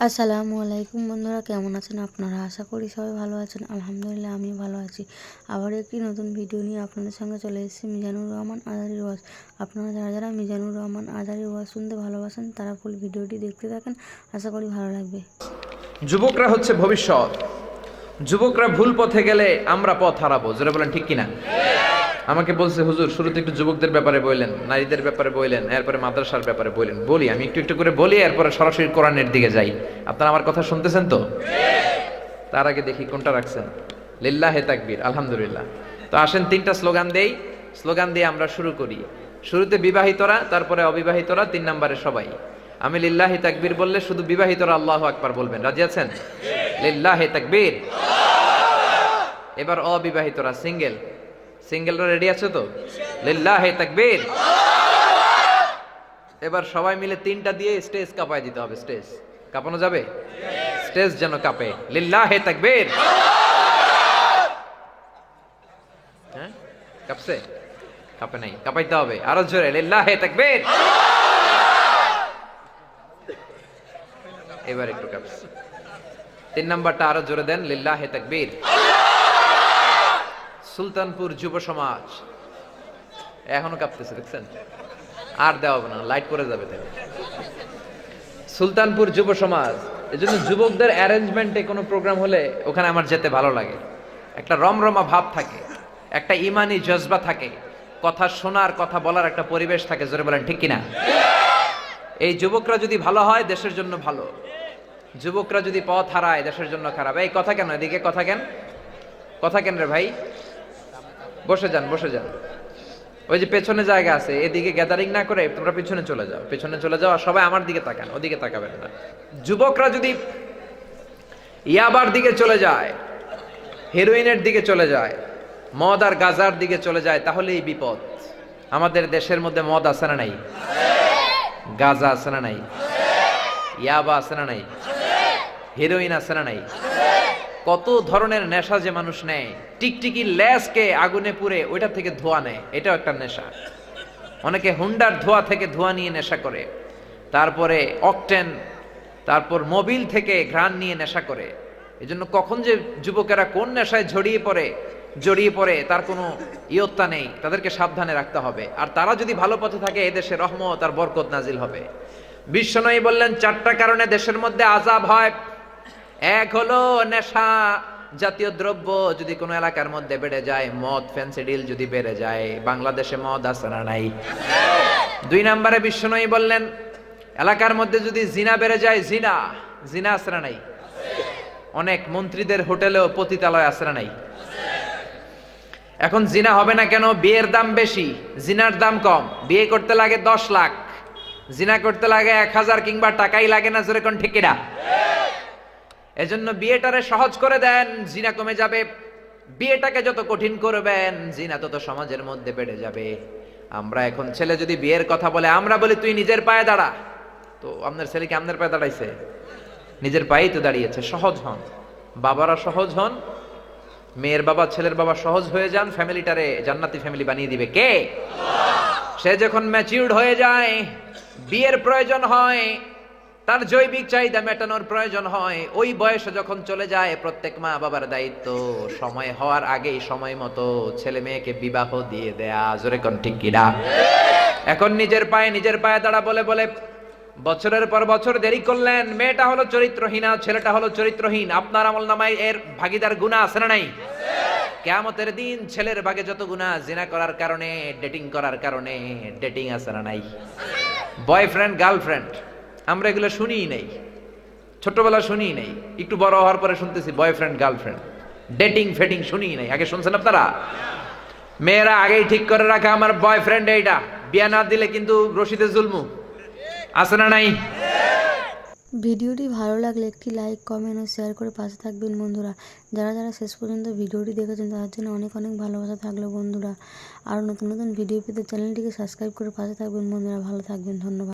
আসসালামু আলাইকুম বন্ধুরা, কেমন আছেন আপনারা? আশা করি সবাই ভালো আছেন। আলহামদুলিল্লাহ আমি ভালো আছি। আবার একটি নতুন ভিডিও নিয়ে আপনাদের সঙ্গে চলে এসেছি মিজানুর রহমান আজারির ওয়াজ। আপনারা যারা যারা মিজানুর রহমান আজারির ওয়াজ শুনতে ভালোবাসেন তারা ফুল ভিডিওটি দেখতে থাকেন, আশা করি ভালো লাগবে। যুবকরা হচ্ছে ভবিষ্যৎ। যুবকরা ভুল পথে গেলে আমরা পথ হারাবো। জোরে বলেন ঠিক কিনা? আমাকে বলছে হুজুর শুরুতে একটু যুবকদের ব্যাপারে বললেন, নারীদের ব্যাপারে বললেন, এরপরে মাদ্রাসার ব্যাপারে বললেন। বলি আমি একটু একটু করে বলি, এরপরে সরাসরি কোরআনের দিকে যাই। আপনারা আমার কথা শুনতেছেন তো? তার আগে দেখি কোনটা রাখছেন। লিল্লাহে তাকবীর, আলহামদুলিল্লাহ। তো আসেন তিনটা স্লোগান দেই, স্লোগান দিয়ে আমরা শুরু করি। শুরুতে বিবাহিতরা, তারপরে অবিবাহিতরা, 3 নম্বরে সবাই। আমি লিল্লাহি তাকবীর বললে শুধু বিবাহিতরা আল্লাহু আকবার বলবেন। রাজি আছেন? লিল্লাহি তাকবীর। এবার অবিবাহিতরা, সিঙ্গেলরা রেডি আছে তো? লিল্লাহি তাকবীর। এবার সবাই মিলে 3টা দিয়ে স্টেজ কাঁপায় দিতে হবে। স্টেজ কাঁপানো যাবে? স্টেজ যেন কাঁপে। লিল্লাহি তাকবীর। হ্যাঁ, কাঁপছে? কাঁপে নাই, কাঁপাইতে হবে আরো জোরে। লিল্লাহি তাকবীর। এবার একটু কাঁপছে। 3 নাম্বারটা আরো জোরে দেন। লিল্লাহি তাকবীর। সুলতানপুর যুব সমাজ এখনো কাঁপতেছে, দেখছেন? আর দেওয়া হবে না, লাইট পরে যাবে তাই। সুলতানপুর যুব সমাজ, এজন্য যুবকদের অ্যারেঞ্জমেন্টে কোনো প্রোগ্রাম হলে ওখানে আমার যেতে ভালো লাগে। একটা রমরমা ভাব থাকে, একটা ইমানি জজবা থাকে, কথা শোনার, কথা বলার একটা পরিবেশ থাকে। জোরে বলেন ঠিক কিনা? এই যুবকরা যদি ভালো হয় দেশের জন্য ভালো, যুবকরা যদি পথ হারায় দেশের জন্য খারাপ। এই কথা কেন, এদিকে কথা কেন, কথা কেন রে ভাই? বসে যান, বসে যান। ওই যে পেছনে জায়গা আছে, এদিকে গ্যাদারিং না করে তোমরা পিছনে চলে যাও, পিছনে চলে যাও। আর সবাই আমার দিকে তাকান, ওদিকে তাকাবেন না। যুবকরা যদি ইয়াবার দিকে চলে যায়, হেরোইনের দিকে চলে যায়, মদ আর গাজার দিকে চলে যায়, তাহলেই বিপদ। আমাদের দেশের মধ্যে মদ আছে না নাই? গাজা আছে না নাই? ইয়াবা আছে না নাই? হেরোইন আছে না নাই? কত ধরনের নেশা যে মানুষ নেয়। টিকটিকি ল্যাসকে আগুনে পুড়ে ওইটা থেকে ধোঁয়া নেয়, এটাও একটা নেশা। অনেকে হুন্ডার ধোঁয়া থেকে ধোঁয়া নিয়ে নেশা করে, তারপরে অকটেন, তারপর মোবিল থেকে ঘ্রাণ নিয়ে নেশা করে। এজন্য কখন যে যুবকেরা কোন নেশায় জড়িয়ে পড়ে তার কোনো ইয়ত্তা নেই। তাদেরকে সাবধানে রাখতে হবে। আর তারা যদি ভালো পথে থাকে এদেশে রহমত আর বরকত নাজিল হবে। বিশ্বনবী বললেন 4টা কারণে দেশের মধ্যে আযাব হয়। এক হলো নেশা জাতীয় দ্রব্য যদি কোনো এলাকার মধ্যে বেড়ে যায়, মদ ফেন্সিডিল যদি বেড়ে যায়। বাংলাদেশে মদ আছে না নাই? 2 নম্বরে বিশ্বনবী বললেন এলাকার মধ্যে যদি জিনা বেড়ে যায়, জিনা আছে না নাই? অনেক মন্ত্রীদের হোটেলেও পতিতালয় আছে না নাই? এখন জিনা হবে না কেন? বিয়ের দাম বেশি, জিনার দাম কম। বিয়ে করতে লাগে 10 লাখ, জিনা করতে লাগে 1000 কিংবা টাকাই লাগে না। জোরে কোন ঠিক কিনা? এজন্য বিয়েটারে সহজ করে দেন, জিনা কমে যাবে। বিয়েটাকে যত কঠিন করবেন জিনা তত সমাজের মধ্যে বেড়ে যাবে। আমরা এখন ছেলে যদি বিয়ের কথা বলে আমরা বলি তুই নিজের পায়ে দাঁড়া। তো আপনার ছেলে কি আপনার পায়ে দাঁড়াইছে? নিজের পায়েই তো দাঁড়িয়েছে। সহজ হন, বাবারা সহজ হন। মেয়ের বাবা ছেলের বাবা সহজ হয়ে যান, ফ্যামিলিটারে জান্নাতি ফ্যামিলি বানিয়ে দিবে কে? সে যখন ম্যাচিউরড হয়ে যায়, বিয়ের প্রয়োজন হয়, তার জৈবিক চাহিদা মেটানোর প্রয়োজন হয়, ওই বয়সে যখন চলে যায় প্রত্যেক মা বাবার দায়িত্ব সময় হওয়ার আগেই সময় মতো ছেলে মেয়েকে বিবাহ দিয়ে দেয়া। জোরে কোন ঠিক কিনা? এখন নিজের পায়ে দাঁড়া বলে বলে বছরের পর বছর দেরি করলেন। মেয়েটা হলো চরিত্রহীনা, ছেলেটা হলো চরিত্রহীন। আপনার আমলনামায় এর ভাগীদার গুনাহ আছে না নাই? কিয়ামতের দিন ছেলের ভাগে যত গুনাহ, জিনা করার কারণে, ডেটিং করার কারণে, ডেটিং আছে না নাই? বয়ফ্রেন্ড গার্লফ্রেন্ড, আমরা এগুলো শুনিই নাই, ছোটবেলা শুনিই নাই। একটু বড় হওয়ার পরে শুনতেছি বয়ফ্রেন্ড গার্লফ্রেন্ড, ডেটিং ফেটিং শুনিই নাই। আগে শুনছেন আপনারা? মেয়েরা আগেই ঠিক করে রাখা আমার বয়ফ্রেন্ড এইটা, বিয়া না দিলে কিন্তু রশিদে জুলমু। আছে না নাই? ভিডিওটি ভালো লাগলে একটি লাইক, কমেন্ট ও শেয়ার করে পাশে থাকবেন বন্ধুরা। যারা যারা শেষ পর্যন্ত ভিডিওটি দেখেছেন তাদের জন্য অনেক অনেক ভালোবাসা থাকলো বন্ধুরা। আর নতুন নতুন ভিডিও পেতে চ্যানেলটিকে সাবস্ক্রাইব করে পাশে থাকবেন বন্ধুরা। ভালো থাকবেন, ধন্যবাদ।